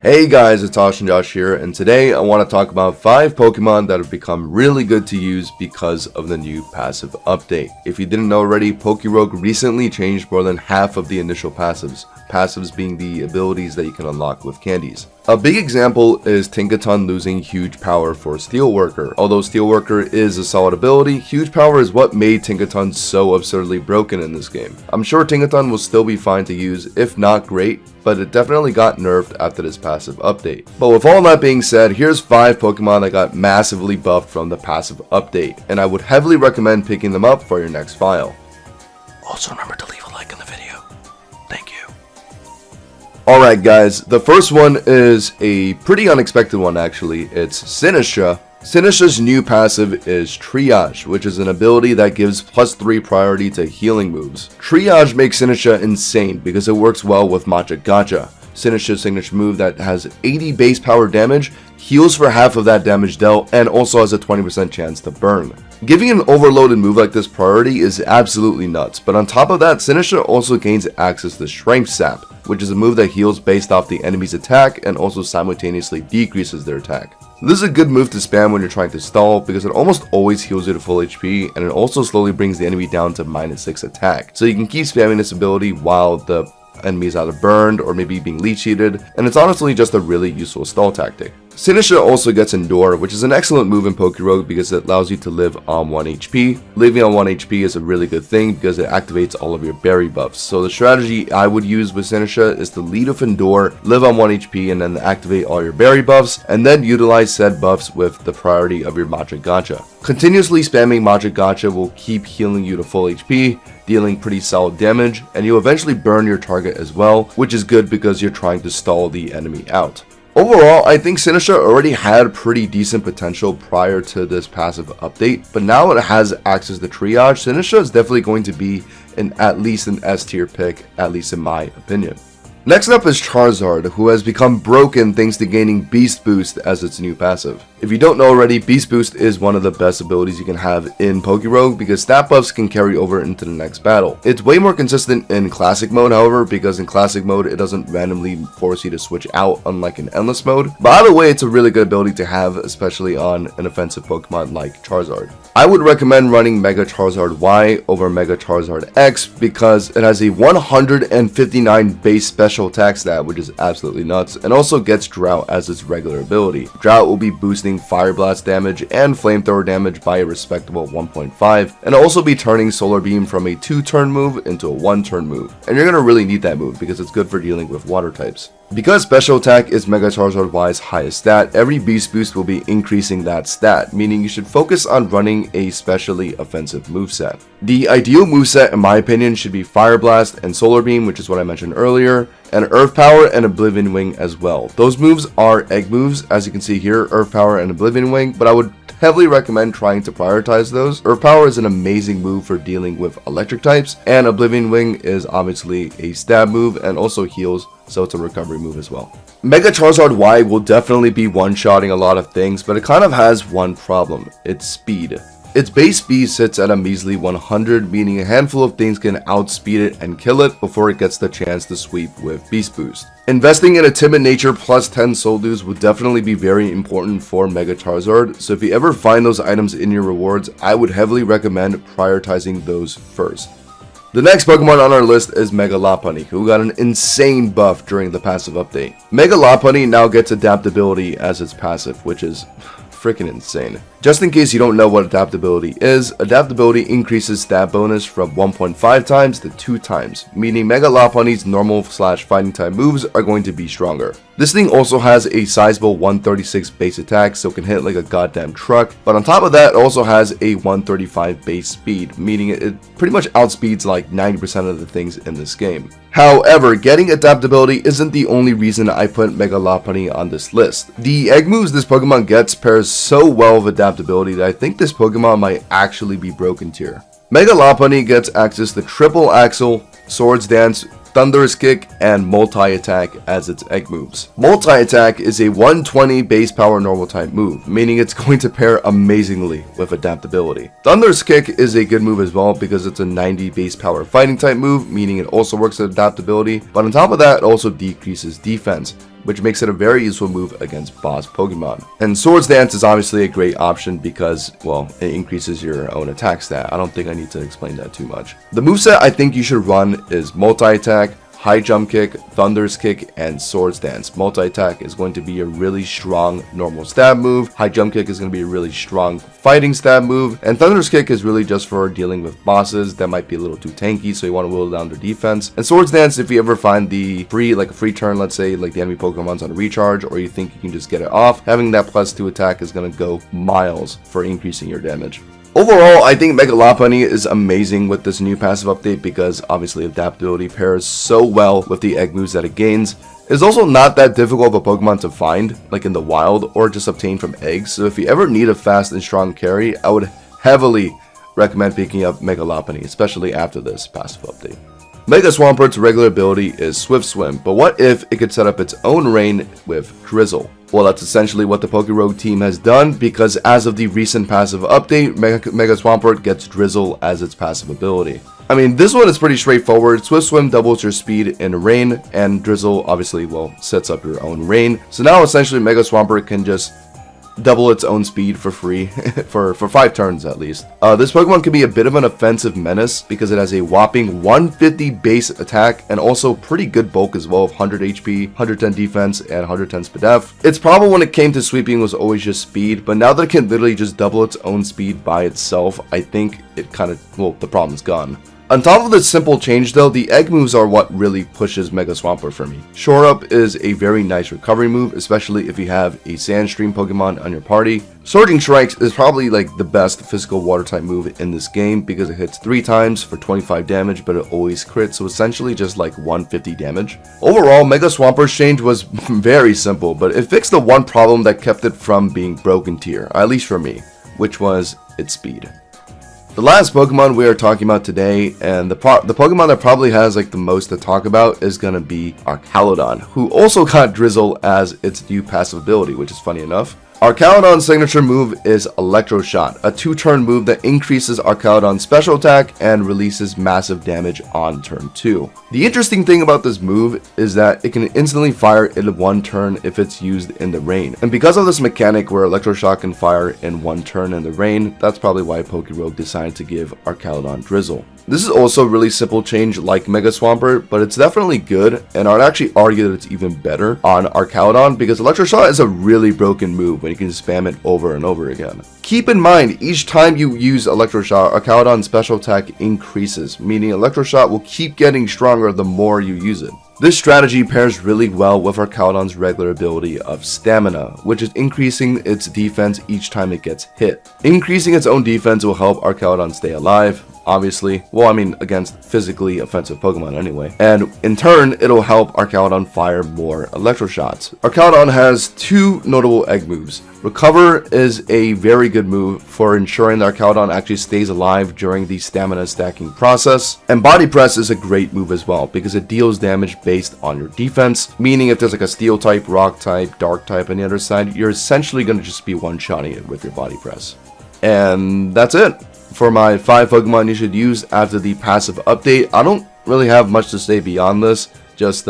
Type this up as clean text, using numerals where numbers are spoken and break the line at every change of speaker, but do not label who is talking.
Hey guys, it's Tosh and Josh here, and today I want to talk about 5 Pokemon that have become really good to use because of the new passive update. If you didn't know already, PokéRogue recently changed more than half of the initial passives being the abilities that you can unlock with candies. A big example is Tinkaton losing Huge Power for Steelworker. Although Steelworker is a solid ability, Huge Power is what made Tinkaton so absurdly broken in this game. I'm sure Tinkaton will still be fine to use, if not great, but it definitely got nerfed after this passive update. But with all that being said, here's 5 Pokemon that got massively buffed from the passive update, and I would heavily recommend picking them up for your next file. Also remember to leave a like on the video. Thank you. Alright guys, the first one is a pretty unexpected one actually. It's Sinistcha. Sinistcha's new passive is Triage, which is an ability that gives +3 priority to healing moves. Triage makes Sinistcha insane because it works well with Gacha. Sinistcha's signature move that has 80 base power damage, heals for half of that damage dealt, and also has a 20% chance to burn. Giving an overloaded move like this priority is absolutely nuts, but on top of that, Sinistcha also gains access to Strength Sap, which is a move that heals based off the enemy's attack and also simultaneously decreases their attack. This is a good move to spam when you're trying to stall because it almost always heals you to full HP, and it also slowly brings the enemy down to -6 attack. So you can keep spamming this ability while the enemy is either burned or maybe being leech seeded, and it's honestly just a really useful stall tactic. Sinistcha also gets Endure, which is an excellent move in PokéRogue because it allows you to live on 1 HP. Living on 1 HP is a really good thing because it activates all of your berry buffs. So the strategy I would use with Sinistcha is to lead with Endure, live on 1 HP, and then activate all your berry buffs, and then utilize said buffs with the priority of your Gacha. Continuously spamming Gacha will keep healing you to full HP, dealing pretty solid damage, and you'll eventually burn your target as well, which is good because you're trying to stall the enemy out. Overall, I think Sinistcha already had pretty decent potential prior to this passive update, but now it has access to Triage. Sinistcha is definitely going to be at least an S tier pick, at least in my opinion. Next up is Charizard, who has become broken thanks to gaining Beast Boost as its new passive. If you don't know already, Beast Boost is one of the best abilities you can have in PokéRogue because stat buffs can carry over into the next battle. It's way more consistent in Classic mode, however, because in Classic mode it doesn't randomly force you to switch out unlike in Endless mode. But either way, it's a really good ability to have, especially on an offensive Pokemon like Charizard. I would recommend running Mega Charizard Y over Mega Charizard X because it has a 159 base special attack stat, which is absolutely nuts, and also gets Drought as its regular ability. Drought will be boosting Fire Blast damage and Flamethrower damage by a respectable 1.5, and also be turning Solar Beam from a 2-turn move into a 1-turn move. And you're gonna really need that move because it's good for dealing with water types. Because Special Attack is Mega Charizard Y's highest stat, every Beast Boost will be increasing that stat, meaning you should focus on running a specially offensive moveset. The ideal moveset, in my opinion, should be Fire Blast and Solar Beam, which is what I mentioned earlier, and Earth Power and Oblivion Wing as well. Those moves are egg moves, as you can see here, Earth Power and Oblivion Wing, but I would heavily recommend trying to prioritize those. Earth Power is an amazing move for dealing with electric types, and Oblivion Wing is obviously a stab move and also heals, so it's a recovery move as well. Mega Charizard Y will definitely be one-shotting a lot of things, but it kind of has one problem: its speed. Its base speed sits at a measly 100, meaning a handful of things can outspeed it and kill it before it gets the chance to sweep with Beast Boost. Investing in a Timid Nature plus 10 Soul Dews would definitely be very important for Mega Charizard, so if you ever find those items in your rewards, I would heavily recommend prioritizing those first. The next Pokemon on our list is Mega Lopunny, who got an insane buff during the passive update. Mega Lopunny now gets Adaptability as its passive, which is freaking insane. Just in case you don't know what Adaptability is, Adaptability increases stat bonus from 1.5 times to 2 times, meaning Mega Lopunny's normal/fighting type moves are going to be stronger. This thing also has a sizable 136 base attack, so it can hit like a goddamn truck, but on top of that, it also has a 135 base speed, meaning it pretty much outspeeds like 90% of the things in this game. However, getting Adaptability isn't the only reason I put Mega Lopunny on this list. The egg moves this Pokemon gets pairs so well with Adaptability that I think this Pokemon might actually be broken tier. Mega Lopunny gets access to Triple Axle, Swords Dance, Thunderous Kick, and Multi-Attack as its egg moves. Multi-Attack is a 120 base power normal type move, meaning it's going to pair amazingly with Adaptability. Thunderous Kick is a good move as well because it's a 90 base power fighting type move, meaning it also works with Adaptability, but on top of that, it also decreases defense. which makes it a very useful move against boss Pokemon. And Swords Dance is obviously a great option because, well, it increases your own attack stat. I don't think I need to explain that too much. The moveset I think you should run is Multi-Attack, High Jump Kick, Thunder's Kick, and Swords Dance. Multi-Attack is going to be a really strong normal stab move. High Jump Kick is going to be a really strong fighting stab move. And Thunder's Kick is really just for dealing with bosses that might be a little too tanky, so you want to whittle down their defense. And Swords Dance, if you ever find the free, like a free turn, let's say, like the enemy Pokemon's on a recharge, or you think you can just get it off, having that +2 attack is going to go miles for increasing your damage. Overall, I think Mega Lopunny is amazing with this new passive update because obviously adaptability pairs so well with the egg moves that it gains. It's also not that difficult of a Pokemon to find, like in the wild, or just obtain from eggs, so if you ever need a fast and strong carry, I would heavily recommend picking up Mega Lopunny, especially after this passive update. Mega Swampert's regular ability is Swift Swim, but what if it could set up its own rain with Drizzle? Well, that's essentially what the PokéRogue team has done, because as of the recent passive update, Mega Swampert gets Drizzle as its passive ability. I mean, this one is pretty straightforward. Swift Swim doubles your speed in rain, and Drizzle obviously, well, sets up your own rain. So now essentially Mega Swampert can just double its own speed for free for 5 turns at least. This Pokemon can be a bit of an offensive menace because it has a whopping 150 base attack and also pretty good bulk as well of 100 HP, 110 defense, and 110 speed def. Its problem when it came to sweeping was always just speed, but now that it can literally just double its own speed by itself, I think it kind of, well, the problem's gone. On top of this simple change though, the egg moves are what really pushes Mega Swampert for me. Shore Up is a very nice recovery move, especially if you have a Sandstream Pokemon on your party. Surging Strikes is probably like the best physical water type move in this game because it hits 3 times for 25 damage, but it always crits, so essentially just like 150 damage. Overall, Mega Swampert's change was very simple, but it fixed the one problem that kept it from being broken tier, at least for me, which was its speed. The last Pokemon we are talking about today, and the Pokemon that probably has like the most to talk about, is going to be Archaludon, who also got Drizzle as its new passive ability, which is funny enough. Archaludon's signature move is Electro Shot, a 2-turn move that increases Archaludon's special attack and releases massive damage on turn 2. The interesting thing about this move is that it can instantly fire in 1 turn if it's used in the rain. And because of this mechanic where Electro Shot can fire in 1 turn in the rain, that's probably why PokéRogue decided to give Archaludon Drizzle. This is also a really simple change like Mega Swampert, but it's definitely good, and I'd actually argue that it's even better on Archaludon because Electro Shot is a really broken move when you can spam it over and over again. Keep in mind, each time you use Electro Shot, Archaludon's special attack increases, meaning Electro Shot will keep getting stronger the more you use it. This strategy pairs really well with Archaludon's regular ability of Stamina, which is increasing its defense each time it gets hit. Increasing its own defense will help Archaludon stay alive, obviously. Well, I mean, against physically offensive Pokemon anyway. And in turn, it'll help Archaludon fire more Electro Shots. Archaludon has 2 notable egg moves. Recover is a very good move for ensuring that Archaludon actually stays alive during the stamina stacking process. And Body Press is a great move as well because it deals damage based on your defense, meaning if there's like a Steel type, Rock type, Dark type on the other side, you're essentially going to just be one-shotting it with your Body Press. And that's it for my 5 Pokemon you should use after the passive update. I don't really have much to say beyond this, just